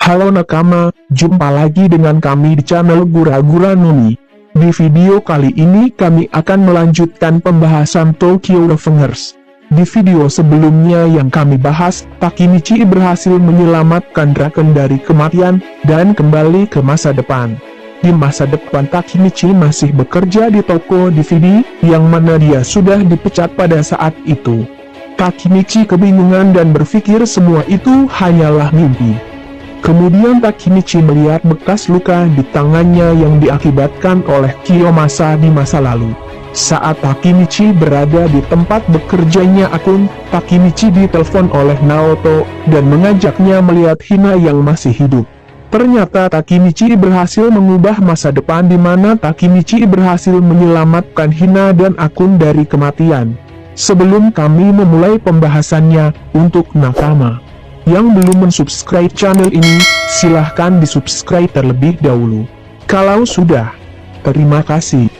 Halo nakama, jumpa lagi dengan kami di channel Gura-Gura Noni. Di video kali ini kami akan melanjutkan pembahasan Tokyo Revengers. Di video sebelumnya yang kami bahas, Takemichi berhasil menyelamatkan Draken dari kematian, dan kembali ke masa depan. Di masa depan Takemichi masih bekerja di toko DVD, yang mana dia sudah dipecat pada saat itu. Takemichi kebingungan dan berpikir semua itu hanyalah mimpi. Kemudian Takemichi melihat bekas luka di tangannya yang diakibatkan oleh Kiyomasa di masa lalu. Saat Takemichi berada di tempat bekerjanya Akun, Takemichi ditelepon oleh Naoto, dan mengajaknya melihat Hina yang masih hidup. Ternyata Takemichi berhasil mengubah masa depan di mana Takemichi berhasil menyelamatkan Hina dan Akun dari kematian. Sebelum kami memulai pembahasannya, untuk nakama yang belum mensubscribe channel ini, silahkan disubscribe terlebih dahulu. Kalau sudah, terima kasih.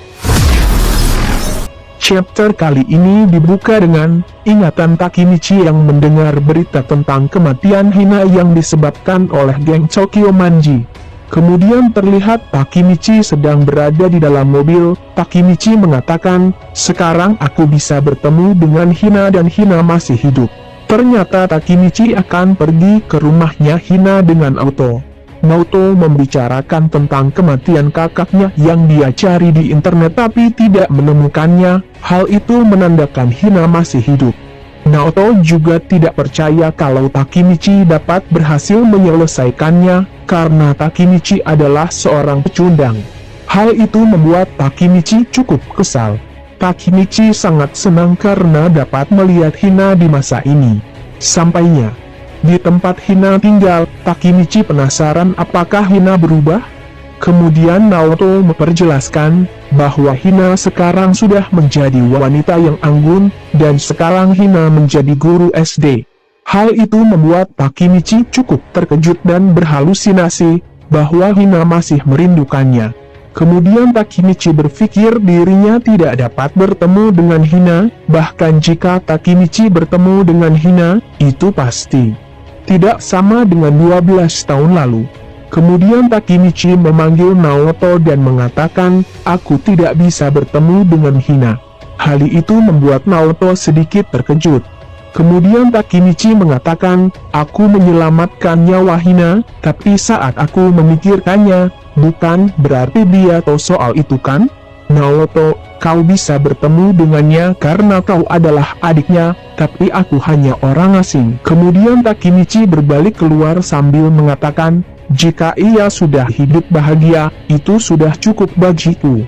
Chapter kali ini dibuka dengan ingatan Takemichi yang mendengar berita tentang kematian Hina yang disebabkan oleh geng Tokyo Manji. Kemudian terlihat Takemichi sedang berada di dalam mobil. Takemichi mengatakan, "Sekarang aku bisa bertemu dengan Hina dan Hina masih hidup." Ternyata Takemichi akan pergi ke rumahnya Hina dengan Naoto. Naoto membicarakan tentang kematian kakaknya yang dia cari di internet tapi tidak menemukannya. Hal itu menandakan Hina masih hidup. Naoto juga tidak percaya kalau Takemichi dapat berhasil menyelesaikannya, karena Takemichi adalah seorang pecundang. Hal itu membuat Takemichi cukup kesal. Takemichi sangat senang karena dapat melihat Hina di masa ini. Sampainya di tempat Hina tinggal, Takemichi penasaran apakah Hina berubah? Kemudian Naoto memperjelaskan bahwa Hina sekarang sudah menjadi wanita yang anggun, dan sekarang Hina menjadi guru SD. Hal itu membuat Takemichi cukup terkejut dan berhalusinasi bahwa Hina masih merindukannya. Kemudian Takemichi berpikir dirinya tidak dapat bertemu dengan Hina, bahkan jika Takemichi bertemu dengan Hina, itu pasti tidak sama dengan 12 tahun lalu. Kemudian Takemichi memanggil Naoto dan mengatakan, "Aku tidak bisa bertemu dengan Hina." Hal itu membuat Naoto sedikit terkejut. Kemudian Takemichi mengatakan, "Aku menyelamatkan nyawa Hina, tapi saat aku memikirkannya, bukan berarti dia tahu soal itu kan? Naoto, kau bisa bertemu dengannya karena kau adalah adiknya, tapi aku hanya orang asing." Kemudian Takemichi berbalik keluar sambil mengatakan, "Jika ia sudah hidup bahagia, itu sudah cukup bagiku."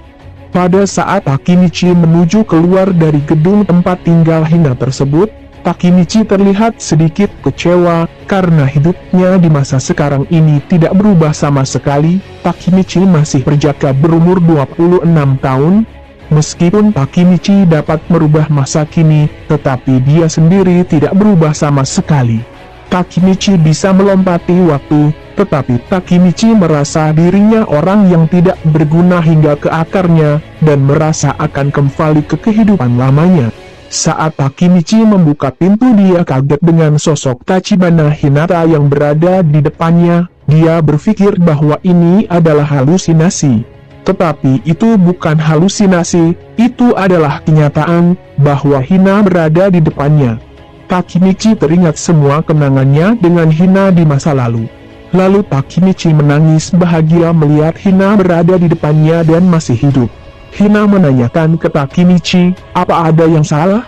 Pada saat Takemichi menuju keluar dari gedung tempat tinggal Hina tersebut, Takemichi terlihat sedikit kecewa, karena hidupnya di masa sekarang ini tidak berubah sama sekali. Takemichi masih berjaka berumur 26 tahun. Meskipun Takemichi dapat merubah masa kini, tetapi dia sendiri tidak berubah sama sekali. Takemichi bisa melompati waktu, tetapi Takemichi merasa dirinya orang yang tidak berguna hingga ke akarnya, dan merasa akan kembali ke kehidupan lamanya. Saat Takemichi membuka pintu, dia kaget dengan sosok Tachibana Hinata yang berada di depannya. Dia berpikir bahwa ini adalah halusinasi. Tetapi itu bukan halusinasi, itu adalah kenyataan, bahwa Hina berada di depannya. Takemichi teringat semua kenangannya dengan Hina di masa lalu. Lalu Takemichi menangis bahagia melihat Hina berada di depannya dan masih hidup. Hina menanyakan ke Takemichi, "Apa ada yang salah?"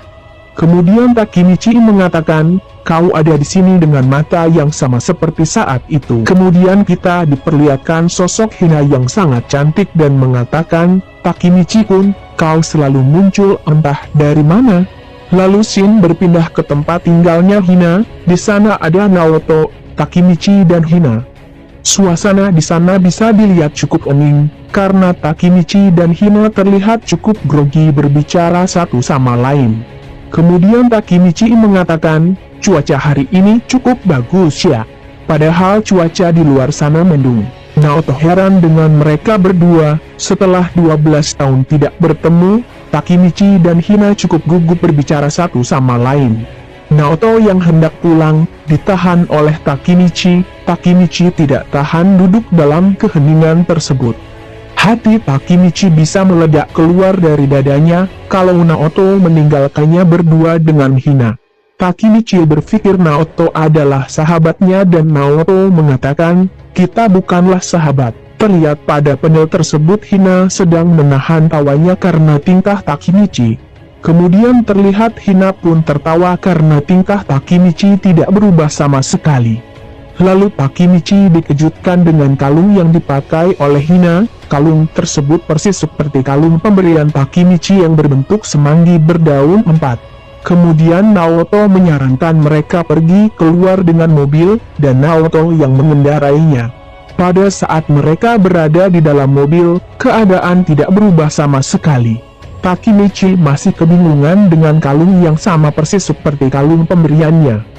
Kemudian Takemichi mengatakan, "Kau ada di sini dengan mata yang sama seperti saat itu." Kemudian kita diperlihatkan sosok Hina yang sangat cantik dan mengatakan, "Takemichi-kun, kau selalu muncul entah dari mana." Lalu scene berpindah ke tempat tinggalnya Hina. Di sana ada Naoto, Takemichi dan Hina. Suasana di sana bisa dilihat cukup hening, karena Takemichi dan Hina terlihat cukup grogi berbicara satu sama lain. Kemudian Takemichi mengatakan, "Cuaca hari ini cukup bagus ya, padahal cuaca di luar sana mendung." Naoto heran dengan mereka berdua. Setelah 12 tahun tidak bertemu, Takemichi dan Hina cukup gugup berbicara satu sama lain. Naoto yang hendak pulang, ditahan oleh Takemichi. Takemichi tidak tahan duduk dalam keheningan tersebut. Hati Takemichi bisa meledak keluar dari dadanya kalau Naoto meninggalkannya berdua dengan Hina. Takemichi berpikir Naoto adalah sahabatnya dan Naoto mengatakan, "Kita bukanlah sahabat." Terlihat pada panel tersebut Hina sedang menahan tawanya karena tingkah Takemichi. Kemudian terlihat Hina pun tertawa karena tingkah Takemichi tidak berubah sama sekali. Lalu Takemichi dikejutkan dengan kalung yang dipakai oleh Hina. Kalung tersebut persis seperti kalung pemberian Takemichi yang berbentuk semanggi berdaun 4. Kemudian Naoto menyarankan mereka pergi keluar dengan mobil, dan Naoto yang mengendarainya. Pada saat mereka berada di dalam mobil, keadaan tidak berubah sama sekali. Takemichi masih kebingungan dengan kalung yang sama persis seperti kalung pemberiannya.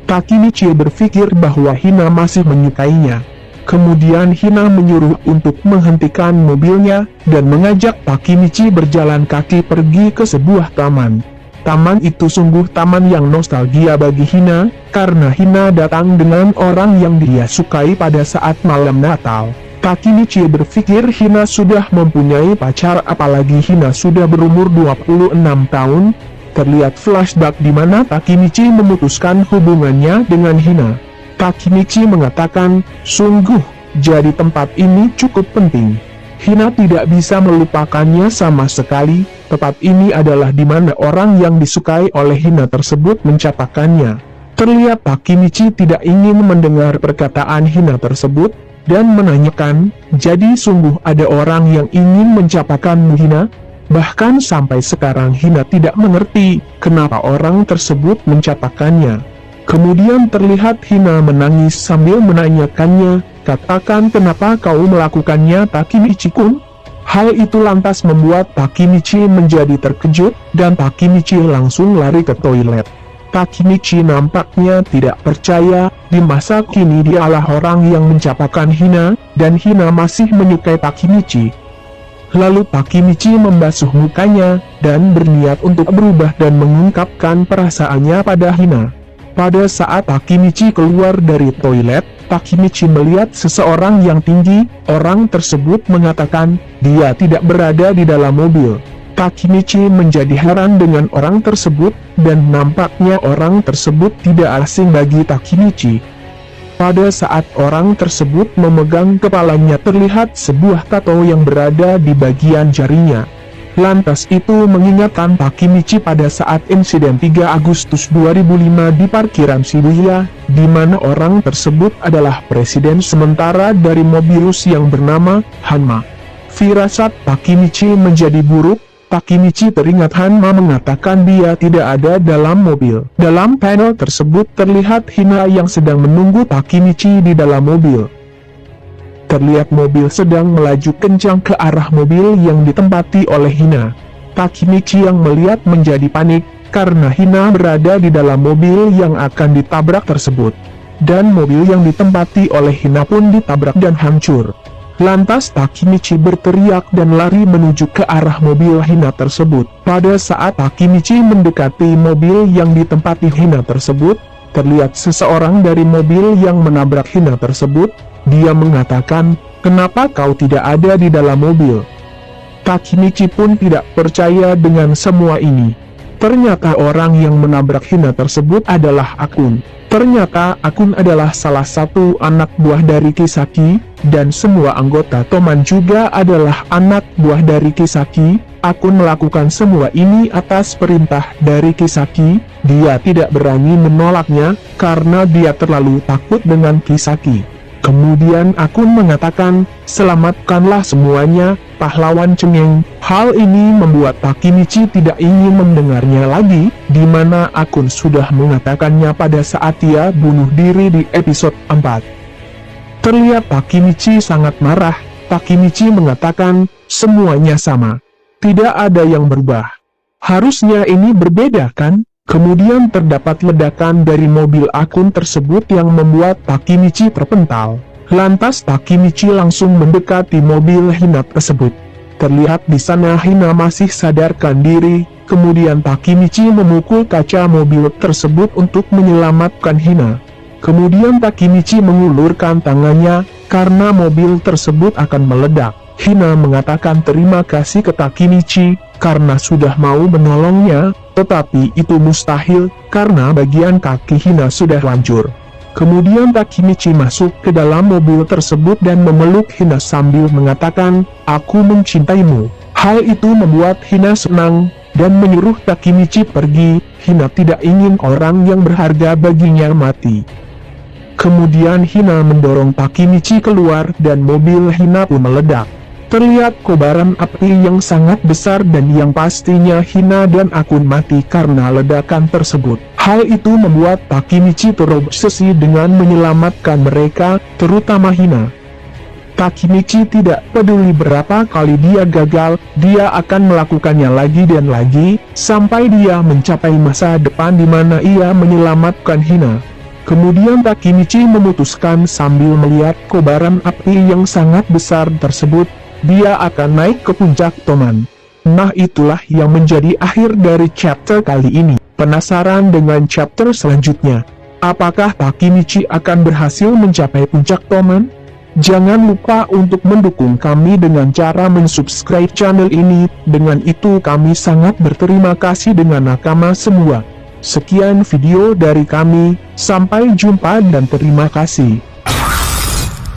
Takemichi berpikir bahwa Hina masih menyukainya. Kemudian Hina menyuruh untuk menghentikan mobilnya, dan mengajak Takemichi berjalan kaki pergi ke sebuah taman. Taman itu sungguh taman yang nostalgia bagi Hina, karena Hina datang dengan orang yang dia sukai pada saat malam Natal. Takemichi berpikir Hina sudah mempunyai pacar, apalagi Hina sudah berumur 26 tahun. Terlihat flashback di mana Takemichi memutuskan hubungannya dengan Hina. Takemichi mengatakan, "Sungguh, jadi tempat ini cukup penting. Hina tidak bisa melupakannya sama sekali. Tempat ini adalah di mana orang yang disukai oleh Hina tersebut mencapakannya." Terlihat Takemichi tidak ingin mendengar perkataan Hina tersebut, dan menanyakan, "Jadi sungguh ada orang yang ingin mencapakanmu, Hina?" Bahkan sampai sekarang Hina tidak mengerti kenapa orang tersebut mencapakannya. Kemudian terlihat Hina menangis sambil menanyakannya, "Katakan kenapa kau melakukannya, Takemichi-kun?" Hal itu lantas membuat Takemichi menjadi terkejut, dan Takemichi langsung lari ke toilet. Takemichi nampaknya tidak percaya, di masa kini dialah orang yang mencapakan Hina, dan Hina masih menyukai Takemichi. Lalu Takemichi membasuh mukanya, dan berniat untuk berubah dan mengungkapkan perasaannya pada Hina. Pada saat Takemichi keluar dari toilet, Takemichi melihat seseorang yang tinggi. Orang tersebut mengatakan, dia tidak berada di dalam mobil. Takemichi menjadi heran dengan orang tersebut, dan nampaknya orang tersebut tidak asing bagi Takemichi. Pada saat orang tersebut memegang kepalanya terlihat sebuah tato yang berada di bagian jarinya. Lantas itu mengingatkan Takemichi pada saat insiden 3 Agustus 2005 di parkiran Shibuya, di mana orang tersebut adalah presiden sementara dari Mobius yang bernama Hanma. Firasat Takemichi menjadi buruk. Takemichi teringat Hanma mengatakan dia tidak ada dalam mobil. Dalam panel tersebut terlihat Hina yang sedang menunggu Takemichi di dalam mobil. Terlihat mobil sedang melaju kencang ke arah mobil yang ditempati oleh Hina. Takemichi yang melihat menjadi panik, karena Hina berada di dalam mobil yang akan ditabrak tersebut. Dan mobil yang ditempati oleh Hina pun ditabrak dan hancur. Lantas Takemichi berteriak dan lari menuju ke arah mobil Hina tersebut. Pada saat Takemichi mendekati mobil yang ditempati Hina tersebut, terlihat seseorang dari mobil yang menabrak Hina tersebut. Dia mengatakan, "Kenapa kau tidak ada di dalam mobil?" Takemichi pun tidak percaya dengan semua ini. Ternyata orang yang menabrak Hina tersebut adalah Akun. Ternyata Akun adalah salah satu anak buah dari Kisaki, dan semua anggota Toman juga adalah anak buah dari Kisaki. Akun melakukan semua ini atas perintah dari Kisaki. Dia tidak berani menolaknya, karena dia terlalu takut dengan Kisaki. Kemudian Akun mengatakan, "Selamatkanlah semuanya, pahlawan cengeng." Hal ini membuat Takemichi tidak ingin mendengarnya lagi, di mana Akun sudah mengatakannya pada saat dia bunuh diri di episode 4. Terlihat Takemichi sangat marah. Takemichi mengatakan, "Semuanya sama. Tidak ada yang berubah. Harusnya ini berbeda, kan?" Kemudian terdapat ledakan dari mobil Akun tersebut yang membuat Takemichi terpental. Lantas Takemichi langsung mendekati mobil Hina tersebut. Terlihat di sana Hina masih sadarkan diri. Kemudian Takemichi memukul kaca mobil tersebut untuk menyelamatkan Hina. Kemudian Takemichi mengulurkan tangannya, karena mobil tersebut akan meledak. Hina mengatakan terima kasih ke Takemichi, karena sudah mau menolongnya, tetapi itu mustahil, karena bagian kaki Hina sudah hancur. Kemudian Takemichi masuk ke dalam mobil tersebut dan memeluk Hina sambil mengatakan, "Aku mencintaimu." Hal itu membuat Hina senang, dan menyuruh Takemichi pergi. Hina tidak ingin orang yang berharga baginya mati. Kemudian Hina mendorong Takemichi keluar dan mobil Hina pun meledak. Terlihat kobaran api yang sangat besar dan yang pastinya Hina dan Akun mati karena ledakan tersebut. Hal itu membuat Takemichi terobsesi dengan menyelamatkan mereka, terutama Hina. Takemichi tidak peduli berapa kali dia gagal, dia akan melakukannya lagi dan lagi, sampai dia mencapai masa depan di mana ia menyelamatkan Hina. Kemudian Takemichi memutuskan sambil melihat kobaran api yang sangat besar tersebut, dia akan naik ke puncak Toman. Nah, itulah yang menjadi akhir dari chapter kali ini. Penasaran dengan chapter selanjutnya? Apakah Takemichi akan berhasil mencapai puncak Toman? Jangan lupa untuk mendukung kami dengan cara mensubscribe channel ini, dengan itu kami sangat berterima kasih dengan nakama semua. Sekian video dari kami, sampai jumpa dan terima kasih.